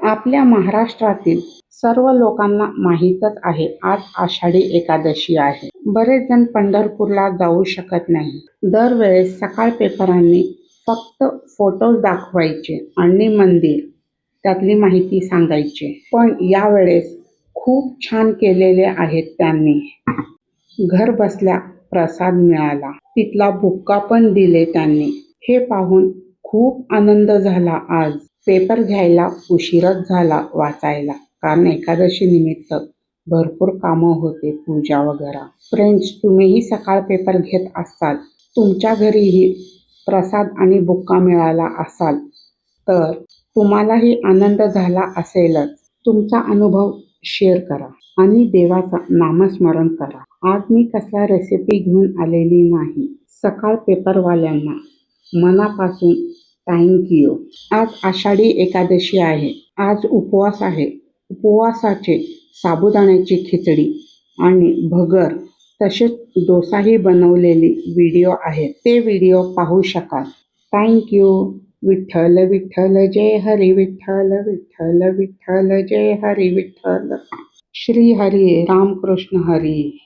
आपल्या महाराष्ट्रातील सर्व लोकांना माहीतच आहे आज आषाढी एकादशी आहे. बरेच जण पंढरपूरला जाऊ शकत नाही. दरवेळेस सकाळ पेपरांनी फक्त फोटोज दाखवायचे आणि मंदिर त्यातली माहिती सांगायचे. पण यावेळेस खूप छान केलेले आहेत त्यांनी. घर बसल्या प्रसाद मिळाला, तिथला बुक्का पण दिले त्यांनी. हे पाहून खूप आनंद झाला. आज पेपर घ्यायला उशीरच झाला वाचायला, कारण एकादशी निमित्त भरपूर कामं होते, पूजा वगैरे. फ्रेंड्स, तुम्हीही सकाळ पेपर घेत असाल, तुमच्या घरीही प्रसाद आणि बुक्का मिळाला असाल तर तुम्हालाही आनंद झाला असेलच. तुमचा अनुभव शेअर करा आणि देवाचं नामस्मरण करा. आज मी कसला रेसिपी घेऊन आलेली नाही. सकाळ पेपरवाल्यांना मनापासून थँक्यू. आज आषाढी एकादशी आहे. आज उपवास आहे. उपवासाचे साबुदाण्याची खिचडी आणि भगर तसेच डोसाही बनवलेली व्हिडिओ आहेत. ते व्हिडिओ पाहू शकाल. थँक्यू. विठ्ठल विठ्ठल जय हरी विठ्ठल, विठ्ठल विठ्ठल जय हरी विठ्ठल. श्री हरी रामकृष्ण हरी.